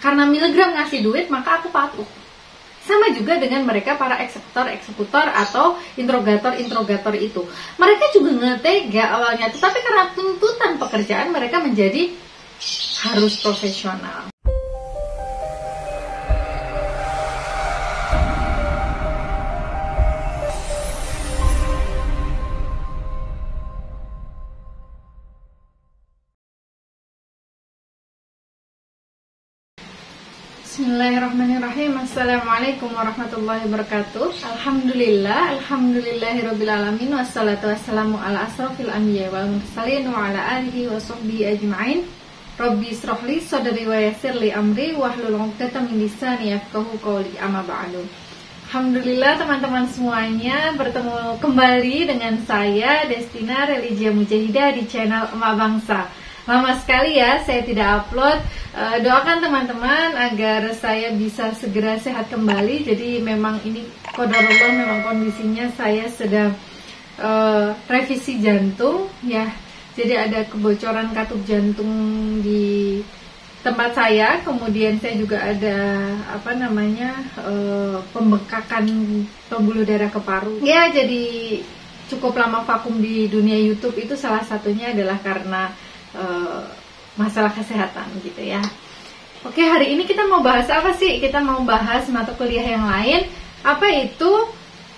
karena miligram ngasih duit maka aku patuh. Sama juga dengan mereka para eksekutor atau interrogator itu. Mereka juga ngetega awalnya, tetapi karena tuntutan pekerjaan mereka menjadi harus profesional. Bismillahirrahmanirrahim. Assalamualaikum warahmatullahi wabarakatuh. Alhamdulillahirrabbilalamin. Wassalatu wassalamu ala asrafil anbiya wal mursalin wa ala alihi wa sahbihi ajma'in. Rabbi israhli sadri wa yassirli amri wahlul 'uqdatam min lisani yafqahu qawli, amma ba'du. Alhamdulillah teman-teman semuanya, bertemu kembali dengan saya Destina Religia Mujahidah di channel Emak Bangsa. Lama sekali ya saya tidak upload. Doakan teman-teman agar saya bisa segera sehat kembali. Jadi memang ini qadarullah, memang kondisinya saya sedang revisi jantung ya. Jadi ada kebocoran katup jantung di tempat saya. Kemudian saya juga ada pembengkakan pembuluh darah ke paru. Ya, jadi cukup lama vakum di dunia YouTube itu salah satunya adalah karena masalah kesehatan gitu ya. Oke, hari ini kita mau bahas apa sih? Kita mau bahas mata kuliah yang lain. Apa itu?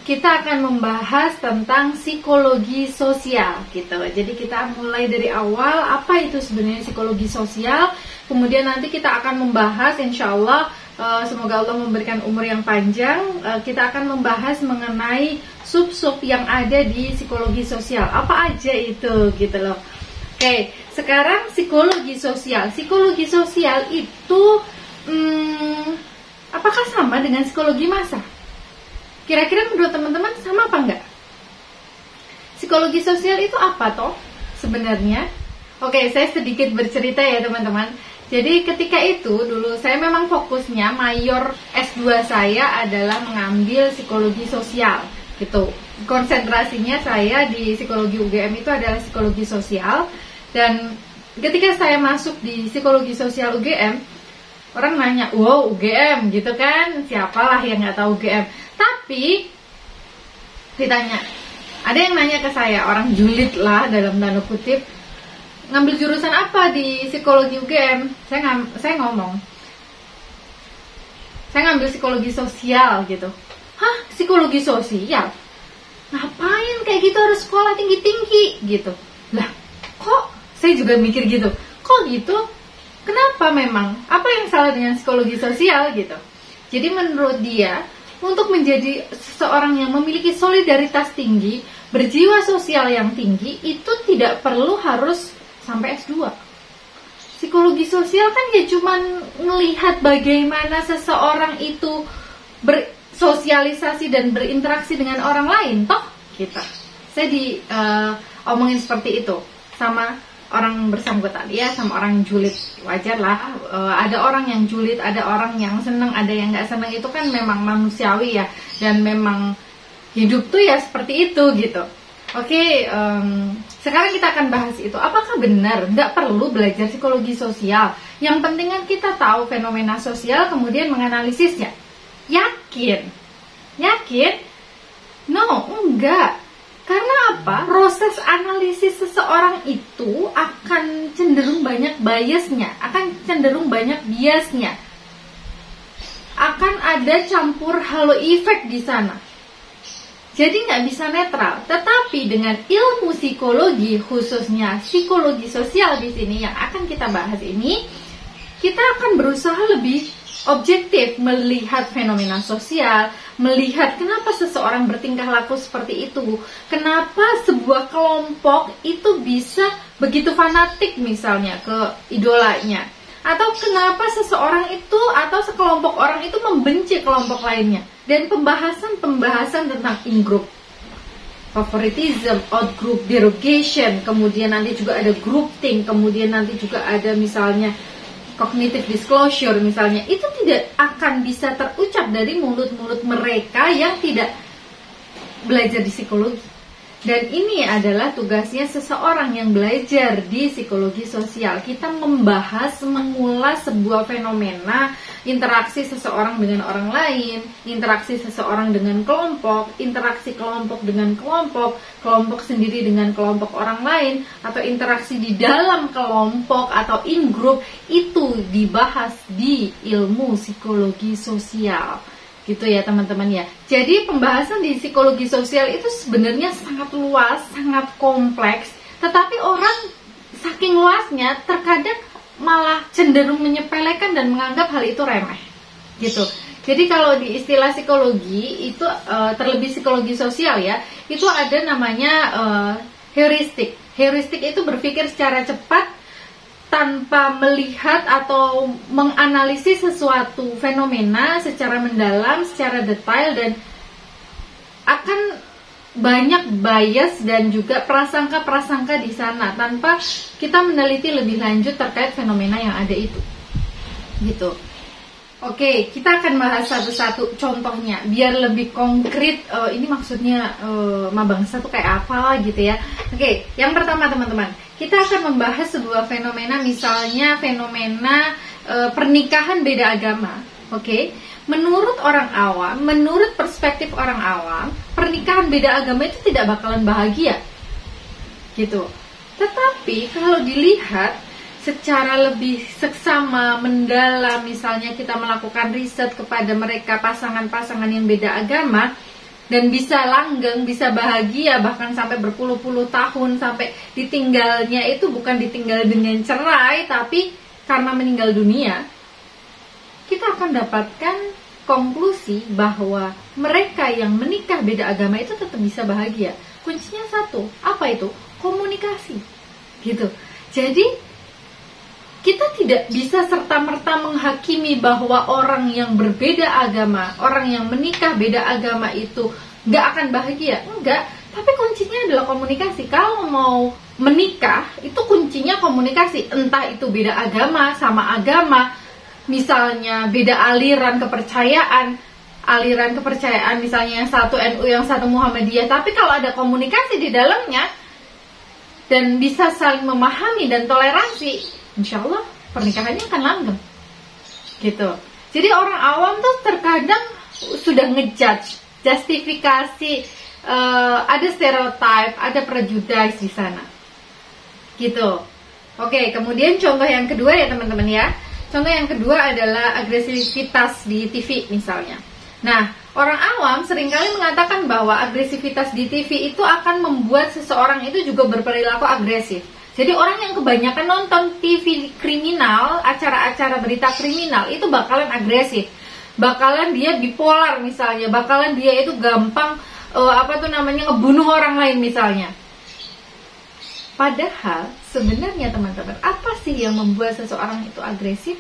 Kita akan membahas tentang psikologi sosial gitu. Jadi kita mulai dari awal, apa itu sebenarnya psikologi sosial. Kemudian nanti kita akan membahas, insya Allah, semoga Allah memberikan umur yang panjang, kita akan membahas mengenai sub-sub yang ada di psikologi sosial. Apa aja itu gitu loh. Oke, sekarang psikologi sosial. Psikologi sosial itu apakah sama dengan psikologi massa? Kira-kira menurut teman-teman sama apa enggak? Psikologi sosial itu apa toh sebenarnya? Oke, saya sedikit bercerita ya teman-teman. Jadi ketika itu dulu saya memang fokusnya mayor S2 saya adalah mengambil psikologi sosial gitu. Konsentrasinya saya di psikologi UGM itu adalah psikologi sosial. Dan ketika saya masuk di psikologi sosial UGM, orang nanya, wow UGM gitu kan, siapalah yang nggak tahu UGM. Tapi ditanya, ada yang nanya ke saya, orang julid lah dalam tanda kutip, ngambil jurusan apa di psikologi UGM? Saya ngomong, saya ngambil psikologi sosial gitu. Hah, psikologi sosial? Ngapain kayak gitu, harus sekolah tinggi-tinggi gitu. Lah, kok saya juga mikir gitu, kok gitu? Kenapa memang? Apa yang salah dengan psikologi sosial gitu? Jadi menurut dia, untuk menjadi seseorang yang memiliki solidaritas tinggi, berjiwa sosial yang tinggi, itu tidak perlu harus sampai S2. Psikologi sosial kan ya cuman melihat bagaimana seseorang itu bersosialisasi dan berinteraksi dengan orang lain, toh kita. Saya omongin seperti itu sama orang bersangkutan ya, sama orang julid. Wajar lah, ada orang yang julid, ada orang yang seneng, ada yang nggak seneng, itu kan memang manusiawi ya, dan memang hidup tuh ya seperti itu gitu. Oke, sekarang kita akan bahas itu. Apakah benar nggak perlu belajar psikologi sosial? Yang penting kan kita tahu fenomena sosial, kemudian menganalisisnya. Yakin? No, enggak. Karena apa? Proses analisis seseorang itu akan cenderung banyak biasnya, akan cenderung banyak biasnya, akan ada campur halo efek di sana. Jadi nggak bisa netral. Tetapi dengan ilmu psikologi, khususnya psikologi sosial di sini yang akan kita bahas ini, kita akan berusaha lebih objektif melihat fenomena sosial, melihat kenapa seseorang bertingkah laku seperti itu, kenapa sebuah kelompok itu bisa begitu fanatik misalnya ke idolanya, atau kenapa seseorang itu atau sekelompok orang itu membenci kelompok lainnya, dan pembahasan tentang in-group, favoritism, out-group, derogation, kemudian nanti juga ada groupthink, kemudian nanti juga ada misalnya cognitive disclosure misalnya. Itu tidak akan bisa terucap dari mulut-mulut mereka yang tidak belajar di psikologi. Dan ini adalah tugasnya seseorang yang belajar di psikologi sosial. Kita membahas, mengulas sebuah fenomena, interaksi seseorang dengan orang lain, interaksi seseorang dengan kelompok, interaksi kelompok dengan kelompok, kelompok sendiri dengan kelompok orang lain, atau interaksi di dalam kelompok atau in-group, itu dibahas di ilmu psikologi sosial. Gitu ya teman-teman ya. Jadi pembahasan di psikologi sosial itu sebenarnya sangat luas, sangat kompleks. Tetapi orang saking luasnya terkadang malah cenderung menyepelekan dan menganggap hal itu remeh. Gitu. Jadi kalau di istilah psikologi itu terlebih psikologi sosial ya, itu ada namanya heuristik. Heuristik itu berpikir secara cepat tanpa melihat atau menganalisis sesuatu fenomena secara mendalam, secara detail, dan akan banyak bias dan juga prasangka-prasangka di sana tanpa kita meneliti lebih lanjut terkait fenomena yang ada itu. Gitu. Oke, kita akan bahas satu-satu contohnya biar lebih konkret. Ini maksudnya mabangsa tuh kayak apa gitu ya. Oke, yang pertama teman-teman, kita akan membahas sebuah fenomena, misalnya fenomena pernikahan beda agama. Oke, menurut orang awam, menurut perspektif orang awam, pernikahan beda agama itu tidak bakalan bahagia, gitu. Tetapi kalau dilihat secara lebih seksama, mendalam, misalnya kita melakukan riset kepada mereka pasangan-pasangan yang beda agama, dan bisa langgeng, bisa bahagia, bahkan sampai berpuluh-puluh tahun, sampai ditinggalnya itu bukan ditinggal dengan cerai, tapi karena meninggal dunia, kita akan dapatkan konklusi bahwa mereka yang menikah beda agama itu tetap bisa bahagia. Kuncinya satu, apa itu? Komunikasi, gitu. Jadi kita tidak bisa serta-merta menghakimi bahwa orang yang berbeda agama, orang yang menikah beda agama itu nggak akan bahagia. Enggak, tapi kuncinya adalah komunikasi. Kalau mau menikah, itu kuncinya komunikasi. Entah itu beda agama, sama agama, misalnya beda aliran kepercayaan misalnya yang satu NU, yang satu Muhammadiyah. Tapi kalau ada komunikasi di dalamnya, dan bisa saling memahami dan toleransi, insya Allah pernikahannya akan langgeng, gitu. Jadi orang awam tuh terkadang sudah ngejudge, justifikasi, ada stereotip, ada prejudice di sana, gitu. Oke, kemudian contoh yang kedua ya teman-teman ya. Contoh yang kedua adalah agresivitas di TV misalnya. Nah, orang awam seringkali mengatakan bahwa agresivitas di TV itu akan membuat seseorang itu juga berperilaku agresif. Jadi orang yang kebanyakan nonton TV kriminal, acara-acara berita kriminal itu bakalan agresif, bakalan dia bipolar misalnya, bakalan dia itu gampang ngebunuh orang lain misalnya. Padahal sebenarnya teman-teman, apa sih yang membuat seseorang itu agresif?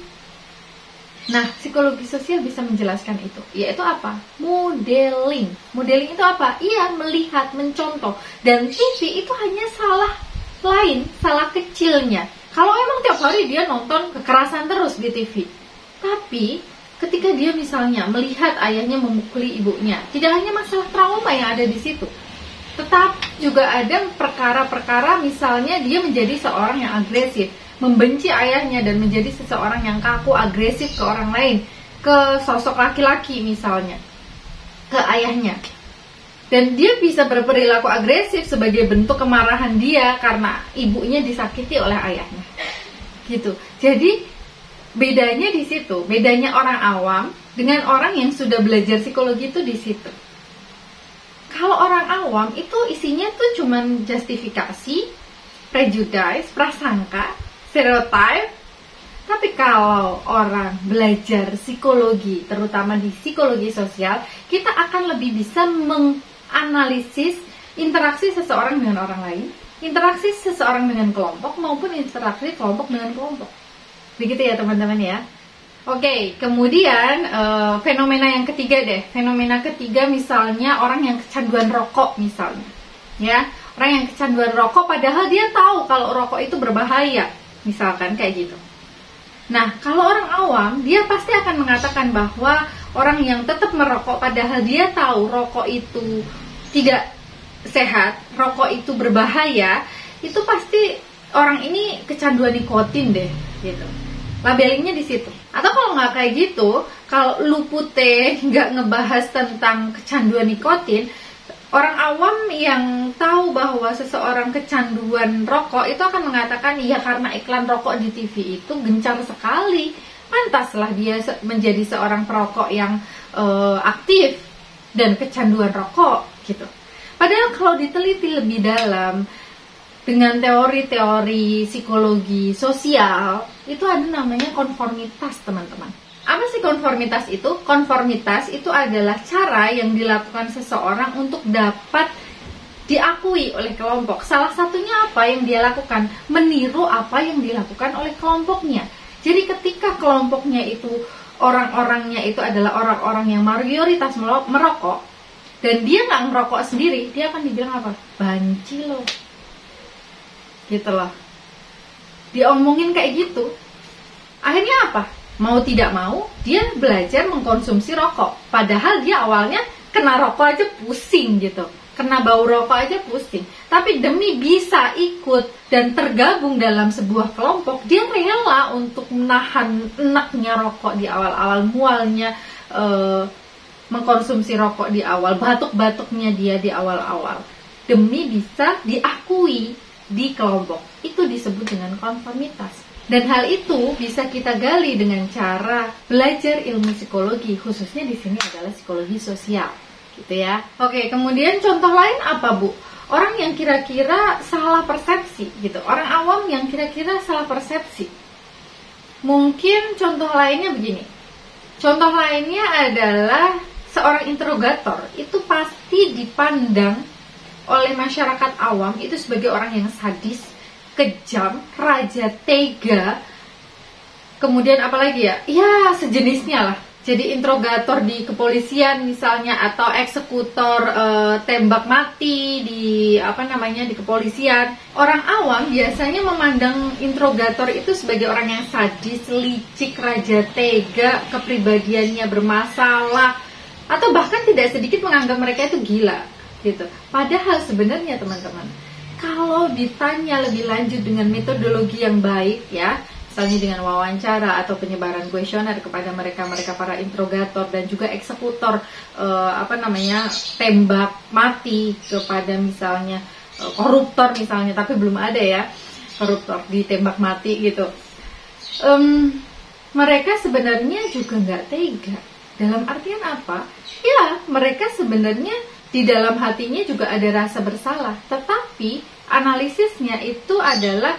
Nah, psikologi sosial bisa menjelaskan itu. Yaitu apa? Modeling. Modeling itu apa? Iya, melihat, mencontoh. Dan TV itu hanya salah kecilnya. Kalau emang tiap hari dia nonton kekerasan terus di TV, tapi ketika dia misalnya melihat ayahnya memukuli ibunya, tidak hanya masalah trauma yang ada di situ, tetapi juga ada perkara-perkara misalnya dia menjadi seorang yang agresif, membenci ayahnya dan menjadi seseorang yang kaku, agresif ke orang lain, ke sosok laki-laki misalnya, ke ayahnya. Dan dia bisa berperilaku agresif sebagai bentuk kemarahan dia karena ibunya disakiti oleh ayahnya, gitu. Jadi bedanya di situ, bedanya orang awam dengan orang yang sudah belajar psikologi itu di situ. Kalau orang awam itu isinya tuh cuman justifikasi, prejudice, prasangka, stereotip. Tapi kalau orang belajar psikologi, terutama di psikologi sosial, kita akan lebih bisa menganalisis interaksi seseorang dengan orang lain, interaksi seseorang dengan kelompok, maupun interaksi kelompok dengan kelompok. Begitu ya teman-teman ya. Oke, kemudian fenomena yang ketiga deh. Fenomena ketiga misalnya orang yang kecanduan rokok misalnya. Ya, orang yang kecanduan rokok padahal dia tahu kalau rokok itu berbahaya. Misalkan kayak gitu. Nah, kalau orang awam, dia pasti akan mengatakan bahwa orang yang tetap merokok padahal dia tahu rokok itu tidak sehat, rokok itu berbahaya, itu pasti orang ini kecanduan nikotin deh, gitu. Labelingnya di situ. Atau kalau nggak kayak gitu, kalau Lupute nggak ngebahas tentang kecanduan nikotin, orang awam yang tahu bahwa seseorang kecanduan rokok itu akan mengatakan, iya karena iklan rokok di TV itu gencar sekali, pantaslah dia menjadi seorang perokok yang aktif dan kecanduan rokok gitu. Padahal kalau diteliti lebih dalam dengan teori-teori psikologi sosial, itu ada namanya konformitas, teman-teman. Apa sih konformitas itu? Konformitas itu adalah cara yang dilakukan seseorang untuk dapat diakui oleh kelompok. Salah satunya apa yang dia lakukan? Meniru apa yang dilakukan oleh kelompoknya. Jadi ketika kelompoknya itu, orang-orangnya itu adalah orang-orang yang mayoritas merokok, dan dia nggak ngerokok sendiri, dia akan dibilang apa? Banci loh. Gitu loh. Diomongin kayak gitu. Akhirnya apa? Mau tidak mau, dia belajar mengkonsumsi rokok. Padahal dia awalnya kena rokok aja pusing gitu. Kena bau rokok aja pusing. Tapi demi bisa ikut dan tergabung dalam sebuah kelompok, dia rela untuk menahan enaknya rokok di awal-awal, mualnya mengkonsumsi rokok di awal, batuk-batuknya dia di awal-awal. Demi bisa diakui di kelompok. Itu disebut dengan konformitas. Dan hal itu bisa kita gali dengan cara belajar ilmu psikologi, khususnya di sini adalah psikologi sosial, gitu ya. Oke, kemudian contoh lain apa, Bu? Orang yang kira-kira salah persepsi, gitu. Orang awam yang kira-kira salah persepsi. Mungkin contoh lainnya begini. Contoh lainnya adalah seorang interrogator itu pasti dipandang oleh masyarakat awam itu sebagai orang yang sadis, kejam, raja tega, kemudian apalagi ya? Ya sejenisnya lah. Jadi interrogator di kepolisian misalnya, atau eksekutor tembak mati di di kepolisian. Orang awam biasanya memandang interrogator itu sebagai orang yang sadis, licik, raja tega, kepribadiannya bermasalah, atau bahkan tidak sedikit menganggap mereka itu gila. Gitu. Padahal sebenarnya teman-teman, kalau ditanya lebih lanjut dengan metodologi yang baik ya, misalnya dengan wawancara atau penyebaran kuesioner kepada mereka para interrogator dan juga eksekutor tembak mati kepada misalnya koruptor misalnya, tapi belum ada ya koruptor ditembak mati gitu. Mereka sebenarnya juga nggak tega. Dalam artian apa? Ya, mereka sebenarnya di dalam hatinya juga ada rasa bersalah, tetapi analisisnya itu adalah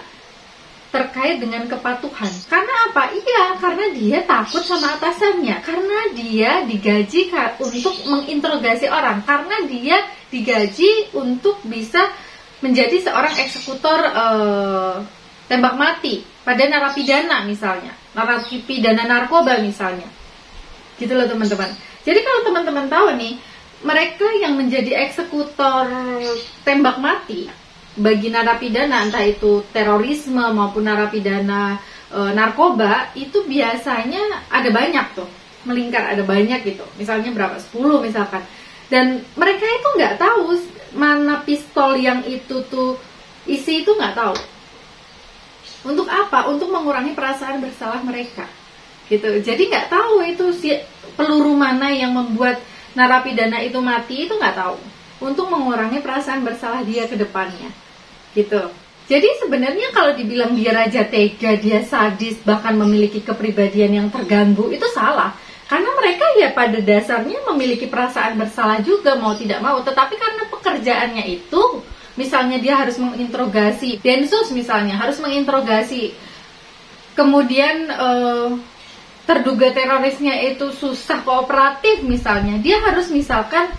terkait dengan kepatuhan. Karena apa? Iya, karena dia takut sama atasannya, karena dia digaji untuk menginterogasi orang, karena dia digaji untuk bisa menjadi seorang eksekutor tembak mati pada narapidana misalnya, narapidana narkoba misalnya. Gitu loh teman-teman. Jadi kalau teman-teman tahu nih, mereka yang menjadi eksekutor tembak mati bagi narapidana, entah itu terorisme maupun narapidana narkoba, itu biasanya ada banyak tuh, melingkar ada banyak gitu. Misalnya berapa? 10 misalkan. Dan mereka itu nggak tahu mana pistol yang itu tuh isi, itu nggak tahu. Untuk apa? Untuk mengurangi perasaan bersalah mereka. Gitu. Jadi nggak tahu itu peluru mana yang membuat narapidana itu mati, itu nggak tahu. Untuk mengurangi perasaan bersalah dia ke depannya, gitu. Jadi sebenarnya kalau dibilang dia raja tega, dia sadis, bahkan memiliki kepribadian yang terganggu, itu salah. Karena mereka ya pada dasarnya memiliki perasaan bersalah juga, mau tidak mau. Tetapi karena pekerjaannya itu, misalnya dia harus menginterogasi Densus misalnya, harus menginterogasi, kemudian terduga terorisnya itu susah kooperatif misalnya, dia harus misalkan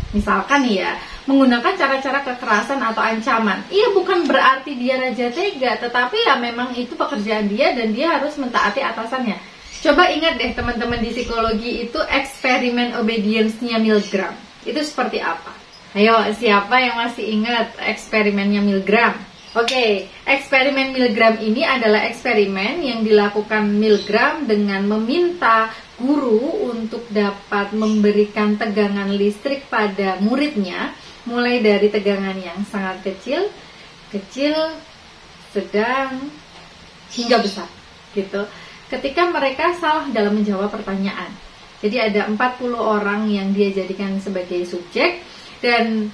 ya menggunakan cara-cara kekerasan atau ancaman. Iya, bukan berarti dia raja tega, tetapi ya memang itu pekerjaan dia dan dia harus mentaati atasannya. Coba ingat deh teman-teman, di psikologi itu eksperimen obedience-nya Milgram itu seperti apa? Ayo, siapa yang masih ingat eksperimennya Milgram? Oke, eksperimen Milgram ini adalah eksperimen yang dilakukan Milgram dengan meminta guru untuk dapat memberikan tegangan listrik pada muridnya mulai dari tegangan yang sangat kecil, sedang, hingga besar gitu. Ketika mereka salah dalam menjawab pertanyaan. Jadi ada 40 orang yang dia jadikan sebagai subjek, dan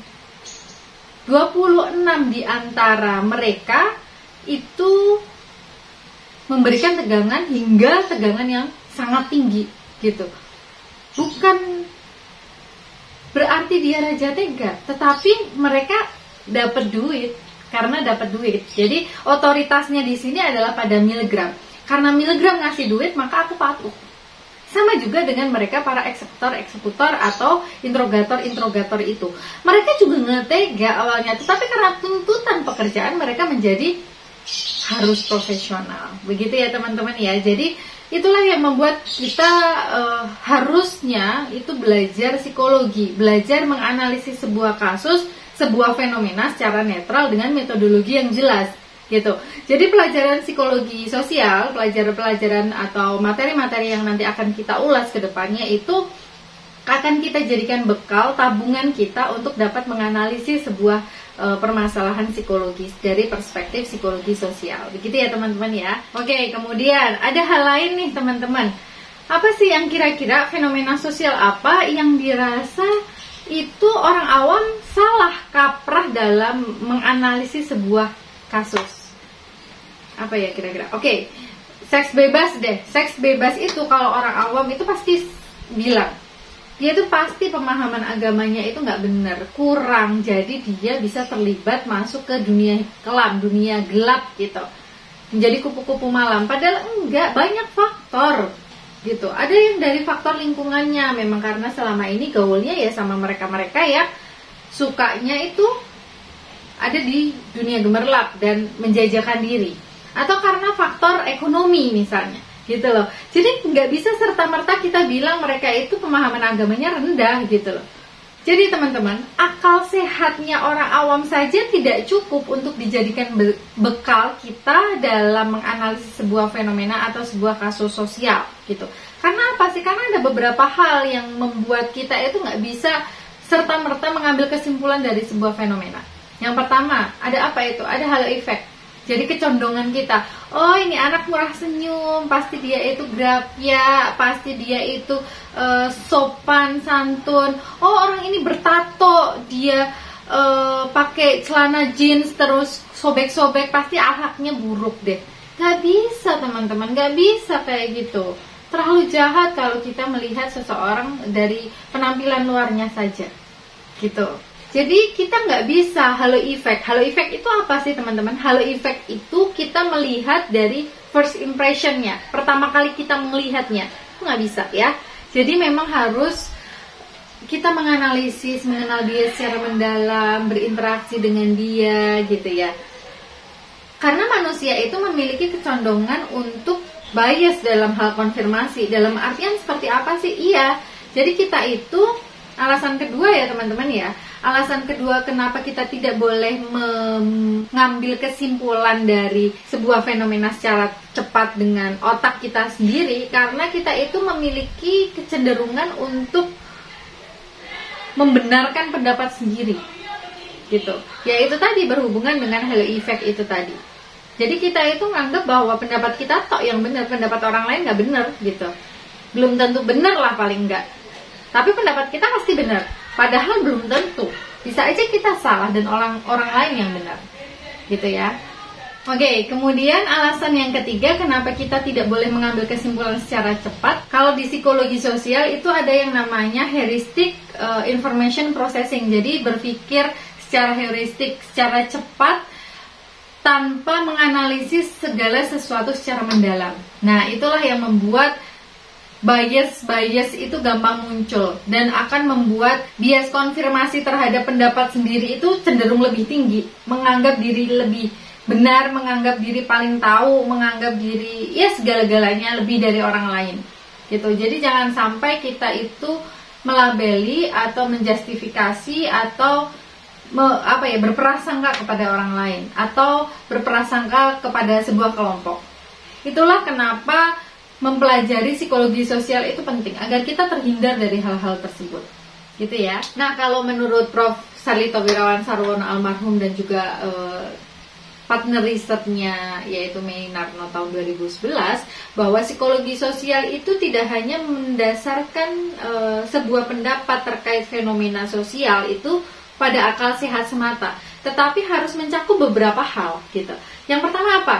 26 di antara mereka itu memberikan tegangan hingga tegangan yang sangat tinggi gitu. Bukan berarti dia raja tega, tetapi mereka dapat duit karena dapat duit. Jadi otoritasnya di sini adalah pada miligram. Karena miligram ngasih duit, maka aku patuh. Sama juga dengan mereka para eksekutor atau interrogator itu. Mereka juga nggak tega awalnya, tetapi karena tuntutan pekerjaan mereka menjadi harus profesional. Begitu ya teman-teman ya. Jadi itulah yang membuat kita harusnya itu belajar psikologi, belajar menganalisis sebuah kasus, sebuah fenomena secara netral dengan metodologi yang jelas gitu. Jadi pelajaran psikologi sosial, pelajaran atau materi-materi yang nanti akan kita ulas ke depannya itu akan kita jadikan bekal tabungan kita untuk dapat menganalisis sebuah permasalahan psikologis dari perspektif psikologi sosial. Begitu ya teman-teman ya. Oke, kemudian ada hal lain nih teman-teman. Apa sih yang kira-kira fenomena sosial apa yang dirasa itu orang awam salah kaprah dalam menganalisis sebuah kasus? Apa ya kira-kira? Oke, seks bebas deh. Seks bebas itu kalau orang awam itu pasti bilang dia tuh pasti pemahaman agamanya itu nggak benar, kurang, jadi dia bisa terlibat masuk ke dunia kelam, dunia gelap gitu, menjadi kupu-kupu malam. Padahal enggak, banyak faktor gitu. Ada yang dari faktor lingkungannya, memang karena selama ini gaulnya ya sama mereka-mereka ya sukanya itu ada di dunia gemerlap dan menjajakan diri, atau karena faktor ekonomi misalnya gitu loh. Jadi nggak bisa serta-merta kita bilang mereka itu pemahaman agamanya rendah gitu loh. Jadi teman-teman, akal sehatnya orang awam saja tidak cukup untuk dijadikan bekal kita dalam menganalisis sebuah fenomena atau sebuah kasus sosial gitu. Karena apa sih? Karena ada beberapa hal yang membuat kita itu nggak bisa serta-merta mengambil kesimpulan dari sebuah fenomena. Yang pertama, ada apa itu? Ada halo effect. Jadi kecondongan kita, oh ini anak murah senyum, pasti dia itu grapya, pasti dia itu sopan santun. Oh orang ini bertato, dia pakai celana jeans terus sobek-sobek, pasti akhlaknya buruk deh. Gak bisa teman-teman, gak bisa kayak gitu. Terlalu jahat kalau kita melihat seseorang dari penampilan luarnya saja, gitu. Jadi kita nggak bisa halo effect. Halo effect itu apa sih teman-teman? Halo effect itu kita melihat dari first impressionnya, pertama kali kita melihatnya. Itu nggak bisa ya. Jadi memang harus kita menganalisis, mengenal dia secara mendalam, berinteraksi dengan dia gitu ya. Karena manusia itu memiliki kecondongan untuk bias dalam hal konfirmasi. Dalam artian seperti apa sih? Iya. Jadi kita itu alasan kedua ya teman-teman ya. Alasan kedua kenapa kita tidak boleh mengambil kesimpulan dari sebuah fenomena secara cepat dengan otak kita sendiri, karena kita itu memiliki kecenderungan untuk membenarkan pendapat sendiri gitu. Yaitu tadi berhubungan dengan halo effect itu tadi. Jadi kita itu nganggap bahwa pendapat kita tok yang benar, pendapat orang lain nggak benar gitu. Belum tentu benar lah paling enggak. Tapi pendapat kita pasti benar, padahal belum tentu. Bisa aja kita salah dan orang lain yang benar, gitu ya. Oke, kemudian alasan yang ketiga kenapa kita tidak boleh mengambil kesimpulan secara cepat. Kalau di psikologi sosial itu ada yang namanya heuristic information processing. Jadi berpikir secara heuristik, secara cepat, tanpa menganalisis segala sesuatu secara mendalam. Nah, itulah yang membuat bias itu gampang muncul dan akan membuat bias konfirmasi terhadap pendapat sendiri itu cenderung lebih tinggi, menganggap diri lebih benar, menganggap diri paling tahu, menganggap diri ya segala-galanya lebih dari orang lain gitu. Jadi jangan sampai kita itu melabeli atau menjustifikasi atau berprasangka kepada orang lain atau berprasangka kepada sebuah kelompok. Itulah kenapa mempelajari psikologi sosial itu penting agar kita terhindar dari hal-hal tersebut, gitu ya. Nah, kalau menurut Prof. Sarlito Wirawan Sarwono almarhum dan juga partner risetnya yaitu Meinarno tahun 2011, bahwa psikologi sosial itu tidak hanya mendasarkan sebuah pendapat terkait fenomena sosial itu pada akal sehat semata, tetapi harus mencakup beberapa hal gitu. Yang pertama apa?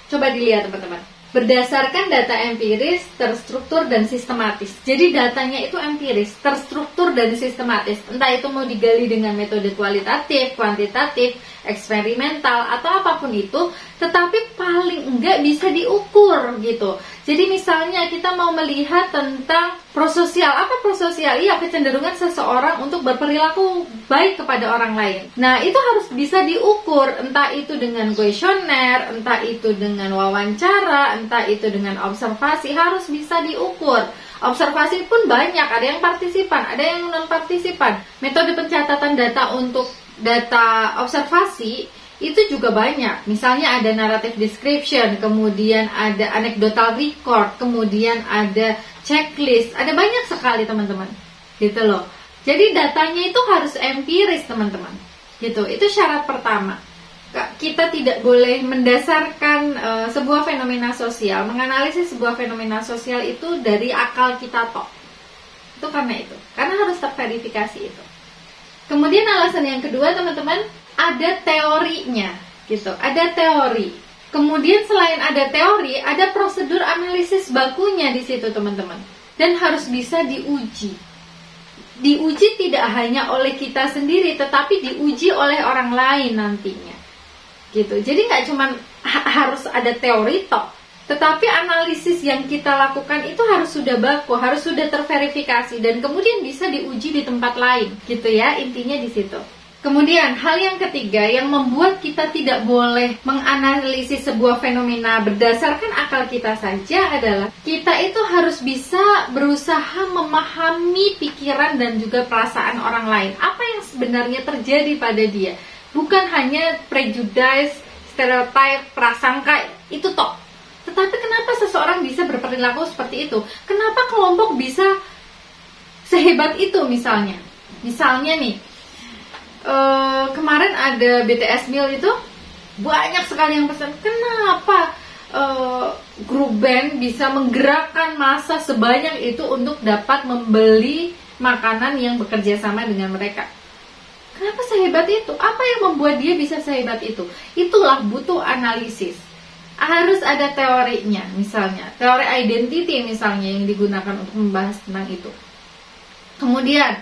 Coba dilihat teman-teman. Berdasarkan data empiris, terstruktur, dan sistematis. Jadi datanya itu empiris, terstruktur, dan sistematis. Entah itu mau digali dengan metode kualitatif, kuantitatif, eksperimental, atau apapun itu, tetapi paling enggak bisa diukur gitu. Jadi misalnya kita mau melihat tentang prososial. Apa prososial? Iya, kecenderungan seseorang untuk berperilaku baik kepada orang lain. Nah, itu harus bisa diukur, entah itu dengan kuesioner, entah itu dengan wawancara, entah itu dengan observasi, harus bisa diukur. Observasi pun banyak, ada yang partisipan, ada yang non-partisipan. Metode pencatatan data untuk data observasi itu juga banyak. Misalnya ada narrative description, kemudian ada anecdotal record, kemudian ada checklist, ada banyak sekali teman-teman, gitu loh. Jadi datanya itu harus empiris teman-teman, gitu. Itu syarat pertama. Kita tidak boleh mendasarkan sebuah fenomena sosial, menganalisis sebuah fenomena sosial itu dari akal kita tok. Itu karena harus terverifikasi itu. Kemudian alasan yang kedua teman-teman, ada teorinya, gitu. Ada teori. Kemudian selain ada teori, ada prosedur analisis bakunya di situ teman-teman. Dan harus bisa diuji. Diuji tidak hanya oleh kita sendiri, tetapi diuji oleh orang lain nantinya. Gitu. Jadi nggak cuma harus ada teori tok, tetapi analisis yang kita lakukan itu harus sudah baku, harus sudah terverifikasi dan kemudian bisa diuji di tempat lain, gitu ya, intinya di situ. Kemudian hal yang ketiga yang membuat kita tidak boleh menganalisis sebuah fenomena berdasarkan akal kita saja adalah kita itu harus bisa berusaha memahami pikiran dan juga perasaan orang lain. Apa yang sebenarnya terjadi pada dia, bukan hanya prejudice, stereotype, prasangka itu toh. Tetapi kenapa seseorang bisa berperilaku seperti itu? Kenapa kelompok bisa sehebat itu misalnya? Misalnya nih, kemarin ada BTS Meal itu banyak sekali yang pesan. Kenapa grup band bisa menggerakkan massa sebanyak itu untuk dapat membeli makanan yang bekerja sama dengan mereka? Kenapa sehebat itu? Apa yang membuat dia bisa sehebat itu? Itulah butuh analisis. Harus ada teorinya, misalnya teori identity misalnya yang digunakan untuk membahas tentang itu. Kemudian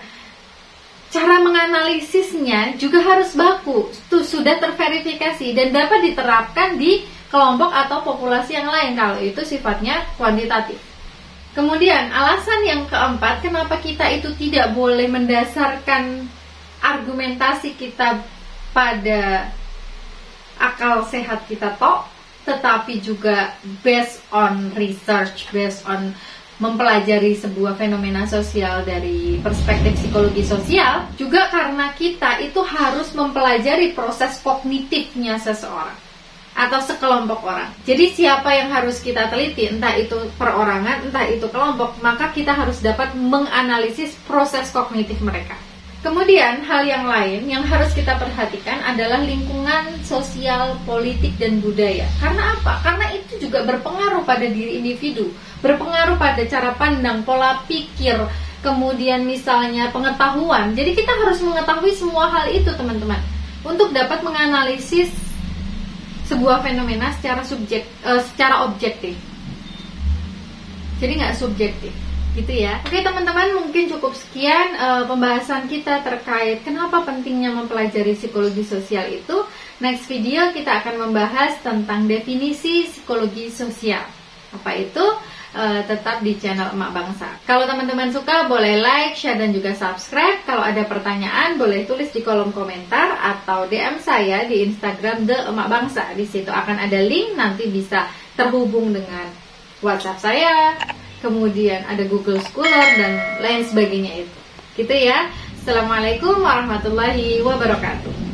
cara menganalisisnya juga harus baku, itu sudah terverifikasi dan dapat diterapkan di kelompok atau populasi yang lain kalau itu sifatnya kuantitatif. Kemudian alasan yang keempat, kenapa kita itu tidak boleh mendasarkan argumentasi kita pada akal sehat kita tok, tetapi juga based on research, based on mempelajari sebuah fenomena sosial dari perspektif psikologi sosial, juga karena kita itu harus mempelajari proses kognitifnya seseorang atau sekelompok orang. Jadi siapa yang harus kita teliti, entah itu perorangan, entah itu kelompok, maka kita harus dapat menganalisis proses kognitif mereka. Kemudian hal yang lain yang harus kita perhatikan adalah lingkungan sosial, politik, dan budaya. Karena apa? Karena itu juga berpengaruh pada diri individu, berpengaruh pada cara pandang, pola pikir, kemudian misalnya pengetahuan. Jadi kita harus mengetahui semua hal itu teman-teman untuk dapat menganalisis sebuah fenomena secara objektif. Jadi nggak subjektif. Gitu ya. Oke teman-teman, mungkin cukup sekian pembahasan kita terkait kenapa pentingnya mempelajari psikologi sosial itu. Next video kita akan membahas tentang definisi psikologi sosial. Apa itu? Tetap di channel Emak Bangsa. Kalau teman-teman suka boleh like, share, dan juga subscribe. Kalau ada pertanyaan boleh tulis di kolom komentar atau DM saya di Instagram The Emak Bangsa. Di situ akan ada link, nanti bisa terhubung dengan WhatsApp saya. Kemudian ada Google Scholar dan lain sebagainya itu. Gitu ya. Assalamualaikum warahmatullahi wabarakatuh.